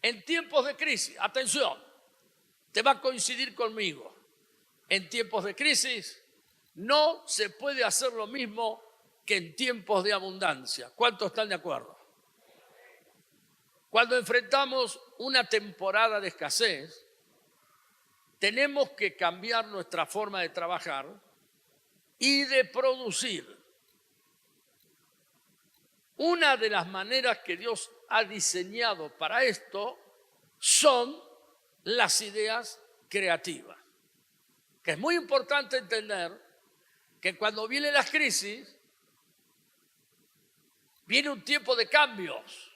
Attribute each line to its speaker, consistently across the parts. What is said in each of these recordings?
Speaker 1: En tiempos de crisis, atención, te va a coincidir conmigo. En tiempos de crisis no se puede hacer lo mismo que en tiempos de abundancia. ¿Cuántos están de acuerdo? Cuando enfrentamos una temporada de escasez, tenemos que cambiar nuestra forma de trabajar y de producir. Una de las maneras que Dios ha diseñado para esto son las ideas creativas. Que es muy importante entender que cuando vienen las crisis, viene un tiempo de cambios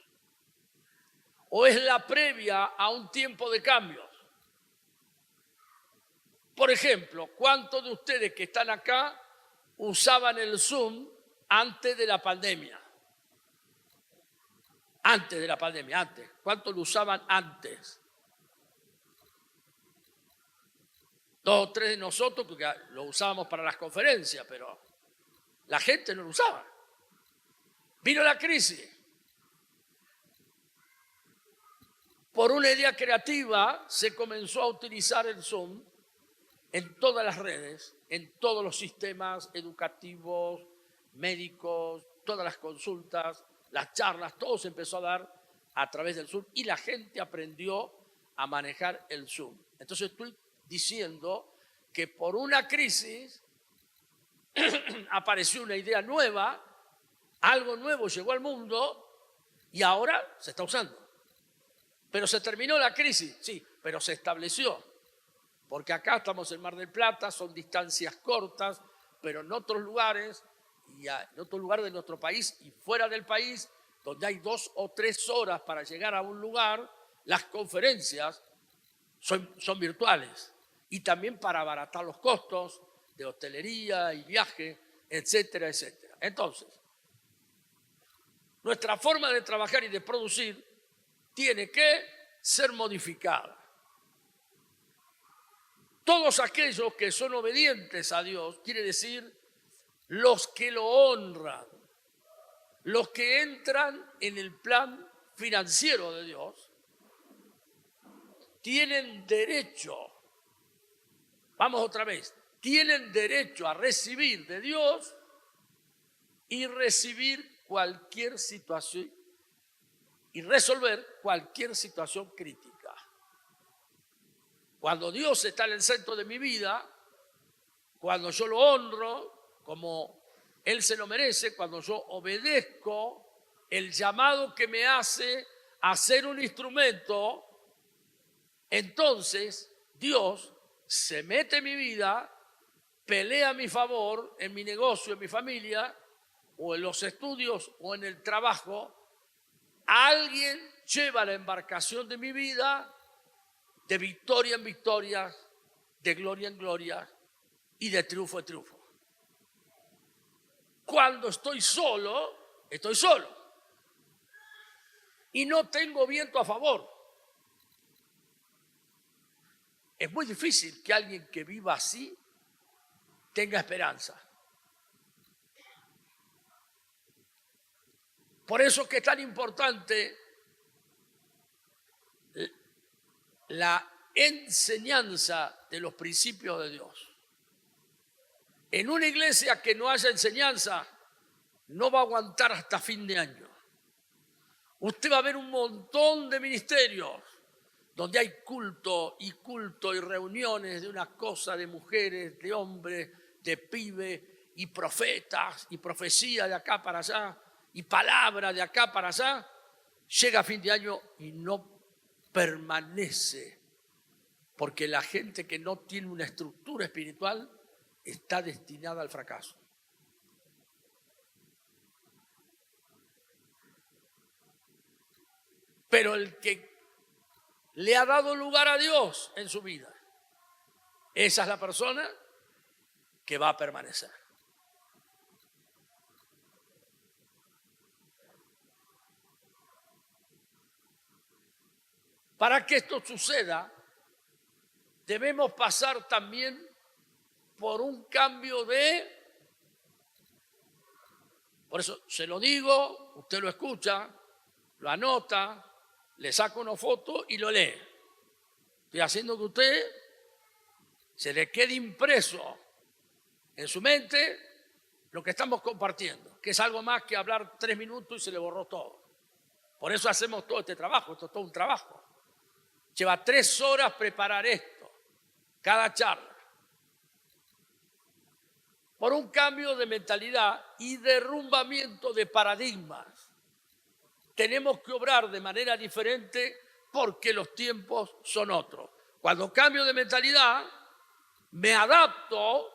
Speaker 1: o es la previa a un tiempo de cambios. Por ejemplo, ¿cuántos de ustedes que están acá usaban el Zoom antes de la pandemia? Antes de la pandemia, antes. ¿Cuántos lo usaban antes? 2 o 3 de nosotros, porque lo usábamos para las conferencias, pero la gente no lo usaba. Vino la crisis. Por una idea creativa se comenzó a utilizar el Zoom en todas las redes, en todos los sistemas educativos, médicos, todas las consultas, las charlas, todo se empezó a dar a través del Zoom y la gente aprendió a manejar el Zoom. Entonces estoy diciendo que por una crisis apareció una idea nueva, algo nuevo llegó al mundo y ahora se está usando. Pero se terminó la crisis, sí, pero se estableció. Porque acá estamos en Mar del Plata, son distancias cortas, pero en otros lugares, en otros lugares de nuestro país y fuera del país, donde hay 2 o 3 horas para llegar a un lugar, las conferencias son virtuales. Y también para abaratar los costos de hotelería y viaje, etcétera, etcétera. Entonces, nuestra forma de trabajar y de producir tiene que ser modificada. Todos aquellos que son obedientes a Dios, quiere decir los que lo honran, los que entran en el plan financiero de Dios, tienen derecho, vamos otra vez, tienen derecho a recibir de Dios y recibir cualquier situación y resolver cualquier situación crítica. Cuando Dios está en el centro de mi vida, cuando yo lo honro como Él se lo merece, cuando yo obedezco el llamado que me hace a ser un instrumento, entonces Dios se mete en mi vida, pelea a mi favor, en mi negocio, en mi familia, o en los estudios, o en el trabajo. Alguien lleva la embarcación de mi vida de victoria en victoria, de gloria en gloria y de triunfo en triunfo. Cuando estoy solo, estoy solo. Y no tengo viento a favor. Es muy difícil que alguien que viva así tenga esperanza. Por eso que es tan importante la enseñanza de los principios de Dios. En una iglesia que no haya enseñanza, no va a aguantar hasta fin de año. Usted va a ver un montón de ministerios donde hay culto y reuniones de una cosa de mujeres, de hombres, de pibes y profetas y profecía de acá para allá y palabra de acá para allá. Llega a fin de año y no permanece, porque la gente que no tiene una estructura espiritual está destinada al fracaso. Pero el que le ha dado lugar a Dios en su vida, esa es la persona que va a permanecer. Para que esto suceda, debemos pasar también por un cambio por eso se lo digo, usted lo escucha, lo anota, le saca una foto y lo lee. Estoy haciendo que usted se le quede impreso en su mente lo que estamos compartiendo, que es algo más que hablar 3 minutos y se le borró todo. Por eso hacemos todo este trabajo, esto es todo un trabajo. Lleva 3 horas preparar esto, cada charla. Por un cambio de mentalidad y derrumbamiento de paradigmas. Tenemos que obrar de manera diferente porque los tiempos son otros. Cuando cambio de mentalidad, me adapto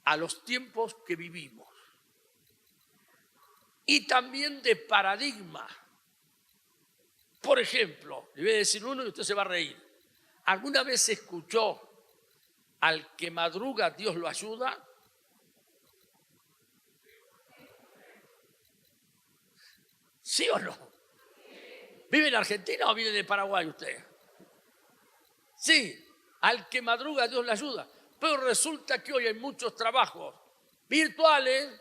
Speaker 1: a los tiempos que vivimos. Y también de paradigma. Por ejemplo, le voy a decir uno y usted se va a reír. ¿Alguna vez escuchó al que madruga Dios lo ayuda? ¿Sí o no? ¿Vive en Argentina o vive de Paraguay usted? Sí, al que madruga Dios le ayuda. Pero resulta que hoy hay muchos trabajos virtuales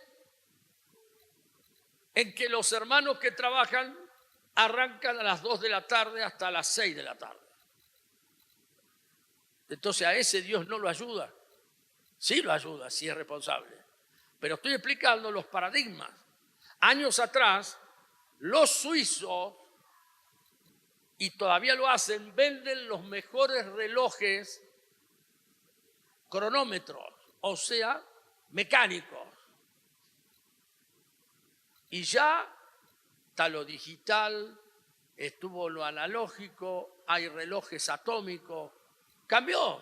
Speaker 1: en que los hermanos que trabajan arrancan a las 2 de la tarde hasta las 6 de la tarde. Entonces a ese Dios no lo ayuda. Sí lo ayuda, sí es responsable. Pero estoy explicando los paradigmas. Años atrás, los suizos, y todavía lo hacen, venden los mejores relojes cronómetros, o sea, mecánicos. Y ya está lo digital, estuvo lo analógico, hay relojes atómicos. Cambió.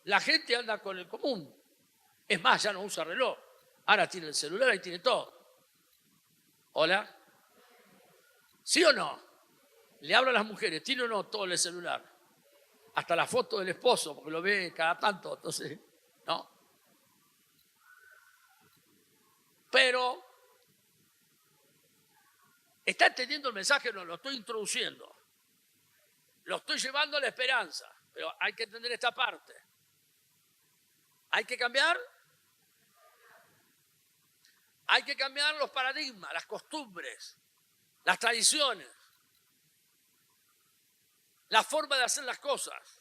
Speaker 1: La gente anda con el común. Es más, ya no usa reloj. Ahora tiene el celular y tiene todo. ¿Hola? ¿Sí o no? Le hablo a las mujeres, ¿tiene o no todo el celular? Hasta la foto del esposo, porque lo ve cada tanto, entonces, ¿no? Pero, ¿está entendiendo el mensaje? No, lo estoy introduciendo. Lo estoy llevando a la esperanza, pero hay que entender esta parte. ¿Hay que cambiar? Hay que cambiar los paradigmas, las costumbres, las tradiciones, la forma de hacer las cosas.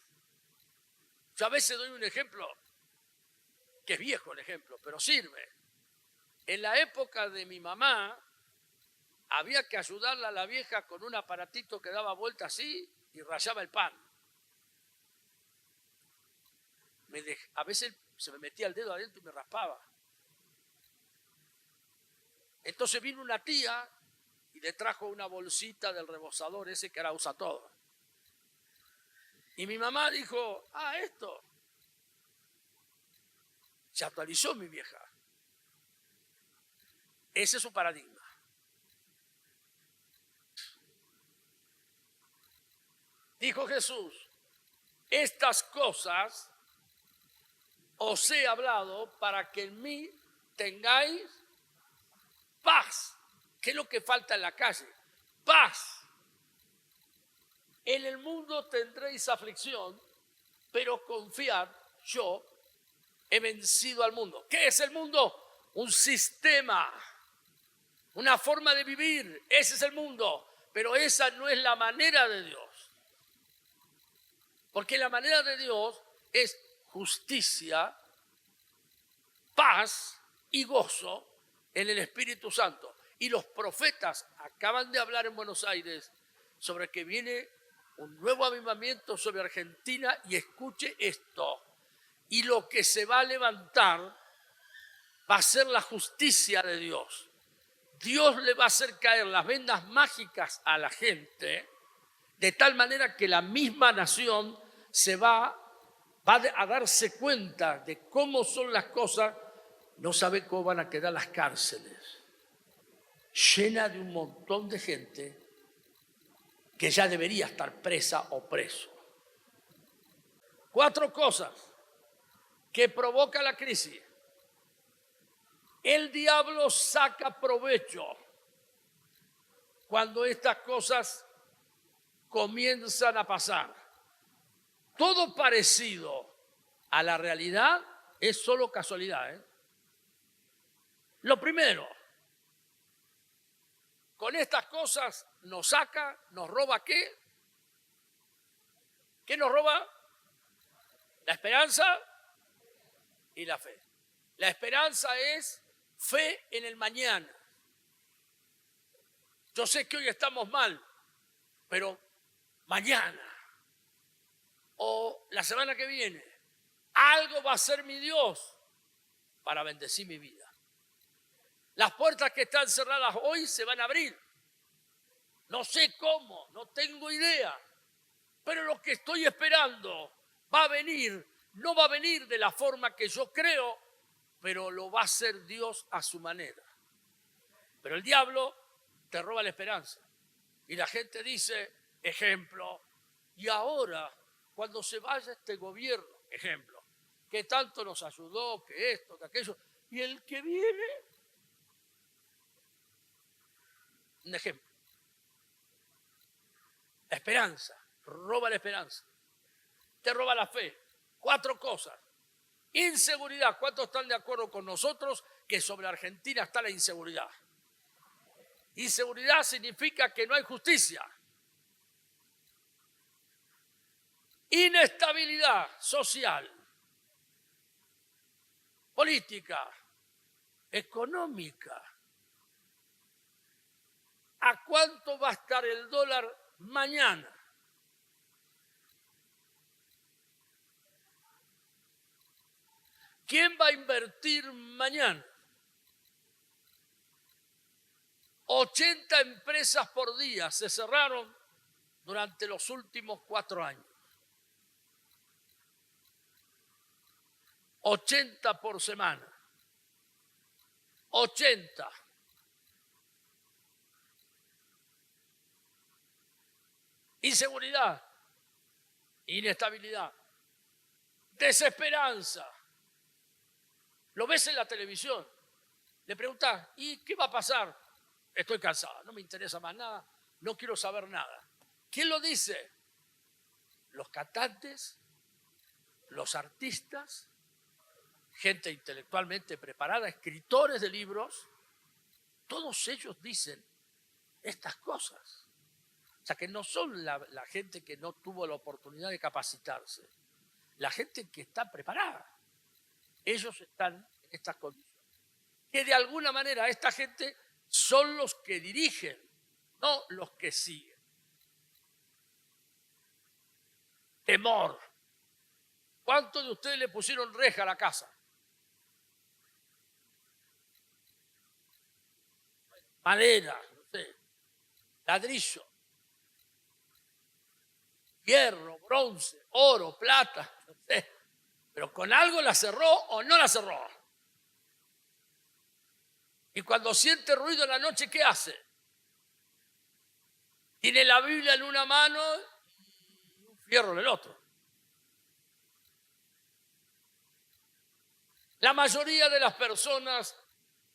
Speaker 1: Yo a veces doy un ejemplo, que es viejo el ejemplo, pero sirve. En la época de mi mamá, había que ayudarla a la vieja con un aparatito que daba vuelta así y rayaba el pan. A veces se me metía el dedo adentro y me raspaba. Entonces vino una tía y le trajo una bolsita del rebozador ese que ahora usa todo. Y mi mamá dijo, esto. Se actualizó mi vieja. Ese es su paradigma. Dijo Jesús, estas cosas os he hablado para que en mí tengáis paz. ¿Qué es lo que falta en la calle? Paz. En el mundo tendréis aflicción, pero confiad, yo he vencido al mundo. ¿Qué es el mundo? Un sistema, una forma de vivir. Ese es el mundo, pero esa no es la manera de Dios. Porque la manera de Dios es justicia, paz y gozo en el Espíritu Santo. Y los profetas acaban de hablar en Buenos Aires sobre que viene un nuevo avivamiento sobre Argentina, y escuche esto. Y lo que se va a levantar va a ser la justicia de Dios. Dios le va a hacer caer las vendas mágicas a la gente, de tal manera que la misma nación se va a darse cuenta de cómo son las cosas. No sabe cómo van a quedar las cárceles, llenas de un montón de gente que ya debería estar presa o preso. 4 cosas que provoca la crisis. El diablo saca provecho cuando estas cosas comienzan a pasar. Todo parecido a la realidad es solo casualidad, Lo primero, con estas cosas nos saca, nos roba ¿qué? ¿Qué nos roba? La esperanza y la fe. La esperanza es fe en el mañana. Yo sé que hoy estamos mal, pero mañana o la semana que viene, algo va a hacer mi Dios para bendecir mi vida. Las puertas que están cerradas hoy se van a abrir. No sé cómo, no tengo idea, pero lo que estoy esperando va a venir. No va a venir de la forma que yo creo, pero lo va a hacer Dios a su manera. Pero el diablo te roba la esperanza. Y la gente dice, ejemplo, y ahora, cuando se vaya este gobierno, ejemplo, que tanto nos ayudó, que esto, que aquello, y el que viene, un ejemplo. La esperanza, roba la esperanza. Te roba la fe. 4 cosas. Inseguridad. ¿Cuántos están de acuerdo con nosotros que sobre Argentina está la inseguridad? Inseguridad significa que no hay justicia. Inestabilidad social, política, económica. ¿A cuánto va a estar el dólar mañana? ¿Quién va a invertir mañana? 80 empresas por día se cerraron durante los últimos 4 años. 80 por semana. 80. Inseguridad, inestabilidad, desesperanza. Lo ves en la televisión. Le preguntas, ¿y qué va a pasar? Estoy cansada, no me interesa más nada, no quiero saber nada. ¿Quién lo dice? Los cantantes, los artistas, gente intelectualmente preparada, escritores de libros, todos ellos dicen estas cosas. O sea, que no son la gente que no tuvo la oportunidad de capacitarse, la gente que está preparada. Ellos están en estas condiciones. Que de alguna manera esta gente son los que dirigen, no los que siguen. Temor. ¿Cuántos de ustedes le pusieron reja a la casa? Madera, no sé, ladrillo, hierro, bronce, oro, plata, no sé. Pero con algo la cerró o no la cerró. Y cuando siente ruido en la noche, ¿qué hace? Tiene la Biblia en una mano y un fierro en el otro. La mayoría de las personas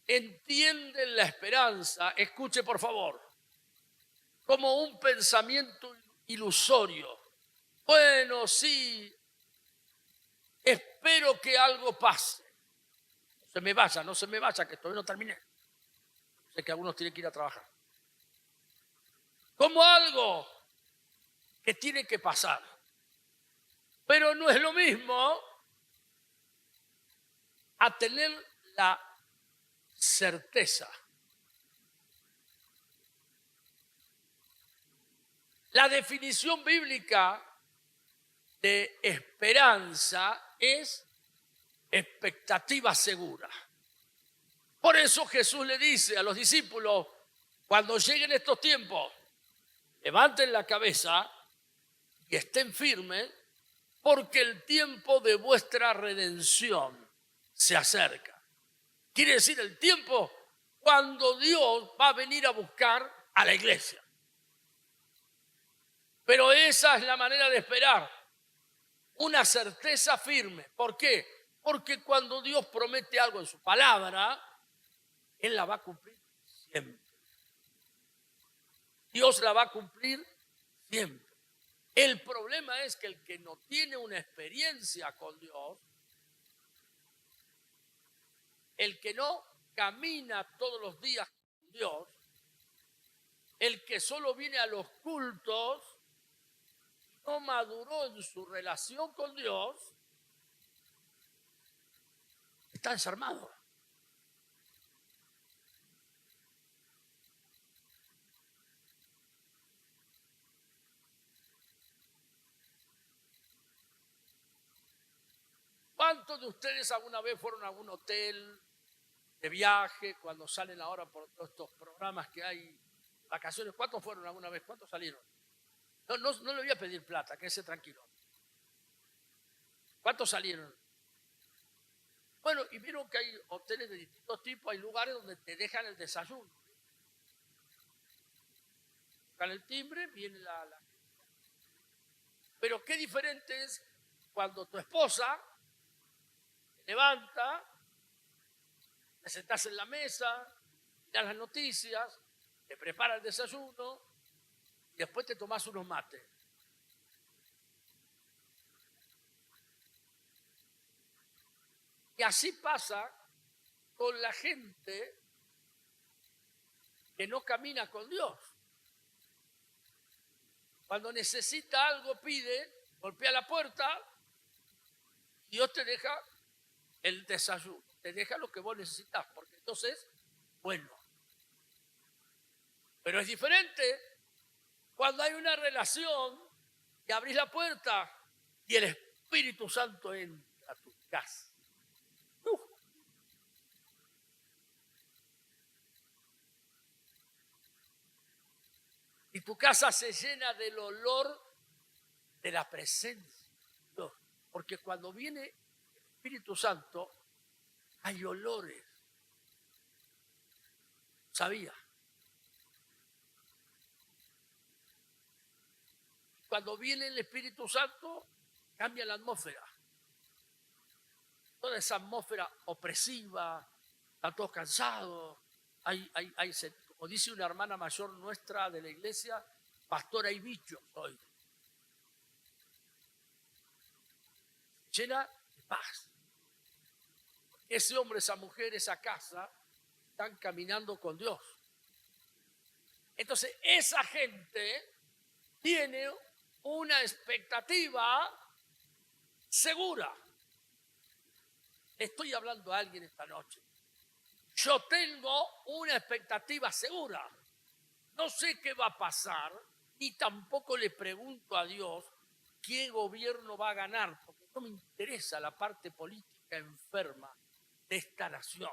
Speaker 1: entienden la esperanza, escuche por favor, como un pensamiento ilusorio. Bueno, sí, espero que algo pase. No se me vaya, que todavía no terminé. Sé que algunos tienen que ir a trabajar. Como algo que tiene que pasar. Pero no es lo mismo a tener la certeza. La definición bíblica de esperanza es expectativa segura. Por eso Jesús le dice a los discípulos, cuando lleguen estos tiempos, levanten la cabeza y estén firmes, porque el tiempo de vuestra redención se acerca. Quiere decir el tiempo cuando Dios va a venir a buscar a la iglesia. Pero esa es la manera de esperar. Una certeza firme. ¿Por qué? Porque cuando Dios promete algo en su palabra, Él la va a cumplir siempre. Dios la va a cumplir siempre. El problema es que el que no tiene una experiencia con Dios, el que no camina todos los días con Dios, el que solo viene a los cultos, no maduró en su relación con Dios, está desarmado. ¿Cuántos de ustedes alguna vez fueron a algún hotel de viaje cuando salen ahora por todos estos programas que hay, vacaciones? ¿Cuántos fueron alguna vez? ¿Cuántos salieron? No le voy a pedir plata, quédese tranquilo. ¿Cuántos salieron? Bueno, y vieron que hay hoteles de distintos tipos, hay lugares donde te dejan el desayuno. Tocan el timbre, viene la... Pero qué diferente es cuando tu esposa te levanta, te sentás en la mesa, miras las noticias, te prepara el desayuno y después te tomás unos mates. Y así pasa con la gente que no camina con Dios. Cuando necesita algo, pide, golpea la puerta, Dios te deja el desayuno, te deja lo que vos necesitas, porque entonces, bueno. Pero es diferente cuando hay una relación y abrís la puerta y el Espíritu Santo entra a tu casa. Y tu casa se llena del olor de la presencia de Dios. Porque cuando viene el Espíritu Santo, hay olores. ¿Sabía? Cuando viene el Espíritu Santo, cambia la atmósfera. Toda esa atmósfera opresiva, están todos cansados, como dice una hermana mayor nuestra de la iglesia, pastora, hay bichos hoy. Llena de paz. Ese hombre, esa mujer, esa casa, están caminando con Dios. Entonces, esa gente tiene una expectativa segura. Estoy hablando a alguien esta noche. Yo tengo una expectativa segura. No sé qué va a pasar, ni tampoco le pregunto a Dios qué gobierno va a ganar, porque no me interesa la parte política enferma de esta nación.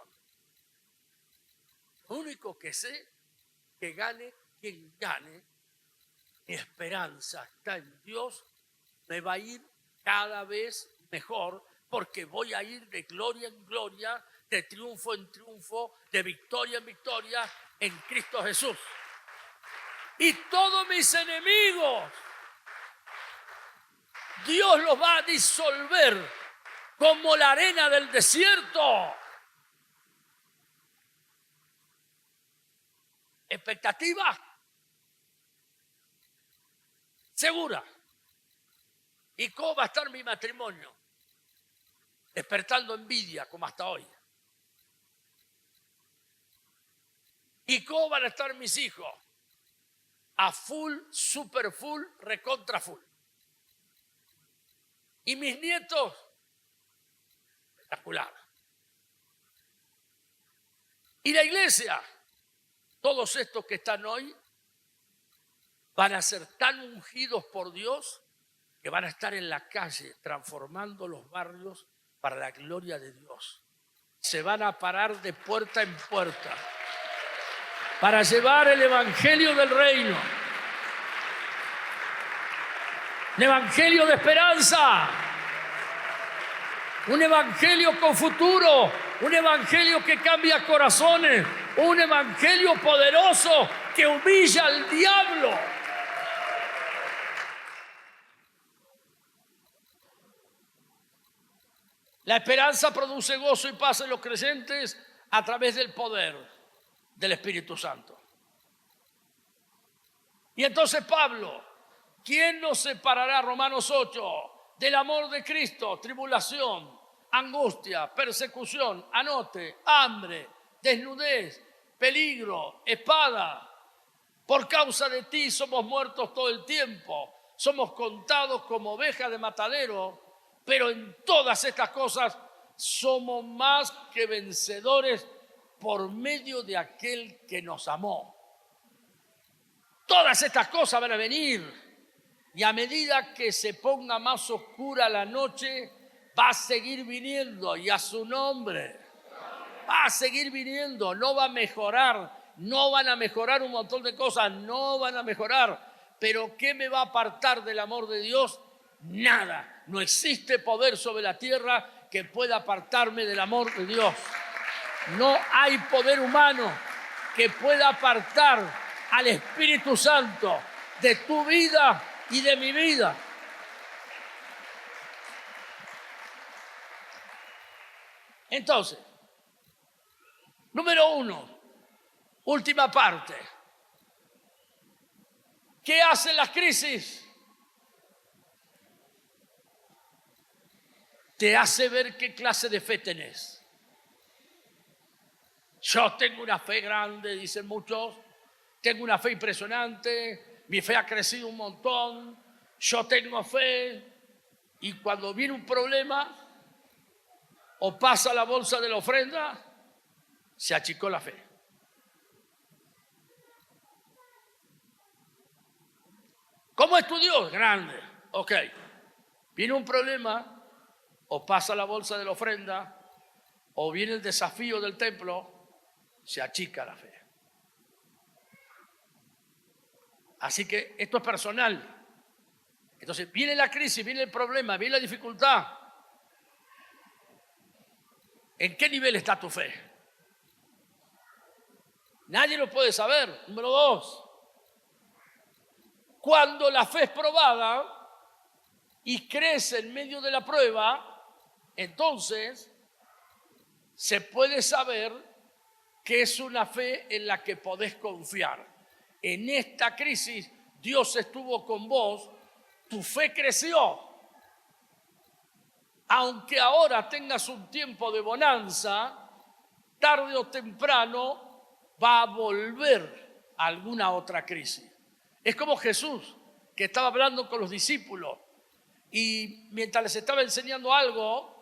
Speaker 1: Lo único que sé, que gane quien gane, mi esperanza está en Dios, me va a ir cada vez mejor, porque voy a ir de gloria en gloria, de triunfo en triunfo, de victoria en victoria, en Cristo Jesús. Y todos mis enemigos, Dios los va a disolver como la arena del desierto. Expectativa segura. ¿Y cómo va a estar mi matrimonio? Despertando envidia como hasta hoy. ¿Y cómo van a estar mis hijos? A full, super full, recontra full. ¿Y mis nietos? Espectacular. ¿Y la iglesia? Todos estos que están hoy van a ser tan ungidos por Dios que van a estar en la calle transformando los barrios para la gloria de Dios. Se van a parar de puerta en puerta para llevar el evangelio del reino. Un evangelio de esperanza. Un evangelio con futuro. Un evangelio que cambia corazones. Un evangelio poderoso que humilla al diablo. La esperanza produce gozo y paz en los creyentes a través del poder del Espíritu Santo. Y entonces Pablo, ¿quién nos separará, Romanos 8, del amor de Cristo? Tribulación, angustia, persecución, anote, hambre, desnudez, peligro, espada. Por causa de ti somos muertos todo el tiempo. Somos contados como ovejas de matadero. Pero en todas estas cosas somos más que vencedores por medio de aquel que nos amó. Todas estas cosas van a venir. Y a medida que se ponga más oscura la noche, va a seguir viniendo. Y a su nombre va a seguir viniendo. No va a mejorar. No van a mejorar un montón de cosas. No van a mejorar. Pero ¿qué me va a apartar del amor de Dios? Nada. No existe poder sobre la tierra que pueda apartarme del amor de Dios. No hay poder humano que pueda apartar al Espíritu Santo de tu vida y de mi vida. Entonces, número 1, última parte. ¿Qué hacen las crisis? Te hace ver qué clase de fe tenés. Yo tengo una fe grande, dicen muchos. Tengo una fe impresionante. Mi fe ha crecido un montón. Yo tengo fe. Y cuando viene un problema o pasa la bolsa de la ofrenda, se achicó la fe. ¿Cómo es tu Dios? Grande. Ok. Viene un problema o pasa la bolsa de la ofrenda o viene el desafío del templo, se achica la fe. Así que esto es personal. Entonces viene la crisis, viene el problema, viene la dificultad. ¿En qué nivel está tu fe? Nadie lo puede saber. Número 2. Cuando la fe es probada y crece en medio de la prueba, entonces se puede saber que es una fe en la que podés confiar. En esta crisis Dios estuvo con vos, tu fe creció. Aunque ahora tengas un tiempo de bonanza, tarde o temprano va a volver a alguna otra crisis. Es como Jesús, que estaba hablando con los discípulos y mientras les estaba enseñando algo,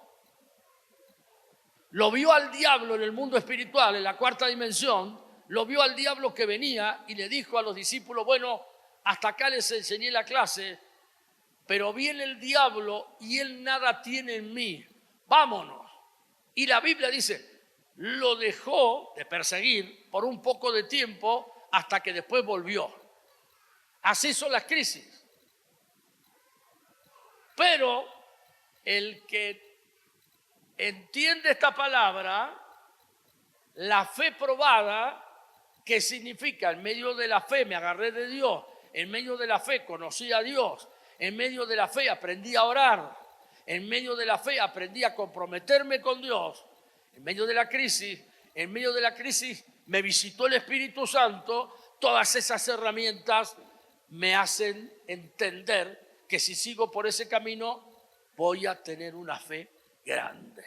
Speaker 1: lo vio al diablo en el mundo espiritual, en la cuarta dimensión, lo vio al diablo que venía y le dijo a los discípulos, bueno, hasta acá les enseñé la clase, pero viene el diablo y él nada tiene en mí, vámonos. Y la Biblia dice, lo dejó de perseguir por un poco de tiempo hasta que después volvió. Así son las crisis. Pero el que entiende esta palabra, la fe probada, que significa en medio de la fe me agarré de Dios, en medio de la fe conocí a Dios, en medio de la fe aprendí a orar, en medio de la fe aprendí a comprometerme con Dios, en medio de la crisis me visitó el Espíritu Santo. Todas esas herramientas me hacen entender que si sigo por ese camino voy a tener una fe grande.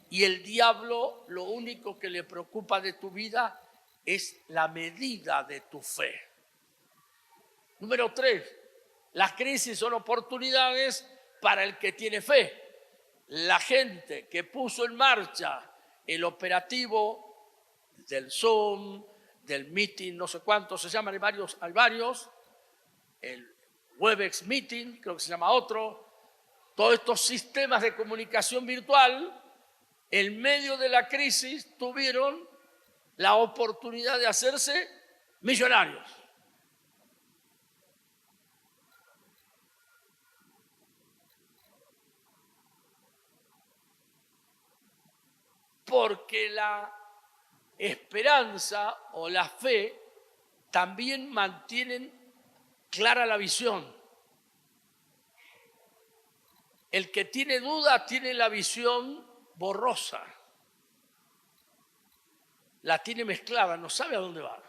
Speaker 1: Y el diablo lo único que le preocupa de tu vida es la medida de tu fe. Número 3, las crisis son oportunidades para el que tiene fe. La gente que puso en marcha el operativo del Zoom, del meeting, no sé cuántos se llaman, hay varios, el Webex Meeting, creo que se llama otro, todos estos sistemas de comunicación virtual, en medio de la crisis tuvieron la oportunidad de hacerse millonarios. Porque la esperanza o la fe también mantienen clara la visión. El que tiene duda tiene la visión borrosa. La tiene mezclada, no sabe a dónde va.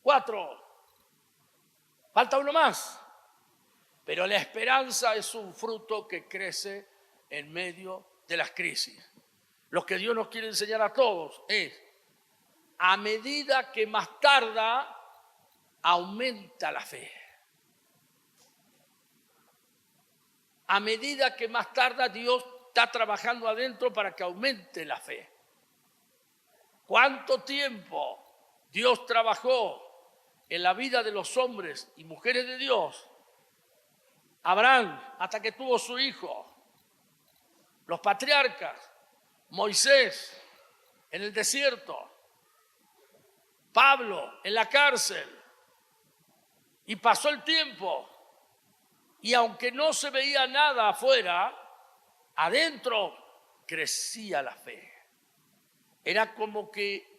Speaker 1: 4. Falta uno más. Pero la esperanza es un fruto que crece en medio de las crisis. Lo que Dios nos quiere enseñar a todos es a medida que más tarda, aumenta la fe. A medida que más tarda, Dios está trabajando adentro para que aumente la fe. ¿Cuánto tiempo Dios trabajó en la vida de los hombres y mujeres de Dios? Abraham, hasta que tuvo su hijo. Los patriarcas, Moisés en el desierto, Pablo en la cárcel. Y pasó el tiempo. Y aunque no se veía nada afuera, adentro crecía la fe. Era como que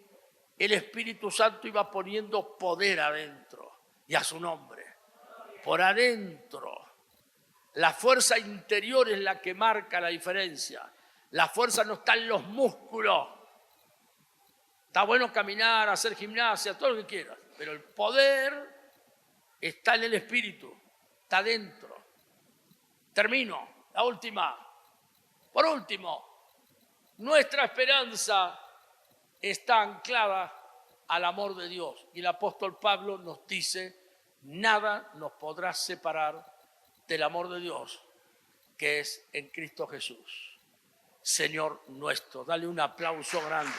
Speaker 1: el Espíritu Santo iba poniendo poder adentro, y a su nombre, por adentro. La fuerza interior es la que marca la diferencia. La fuerza no está en los músculos. Está bueno caminar, hacer gimnasia, todo lo que quieras, pero el poder está en el Espíritu, está dentro. Termino, la última. Por último, nuestra esperanza está anclada al amor de Dios. Y el apóstol Pablo nos dice, nada nos podrá separar del amor de Dios, que es en Cristo Jesús, Señor nuestro. Dale un aplauso grande.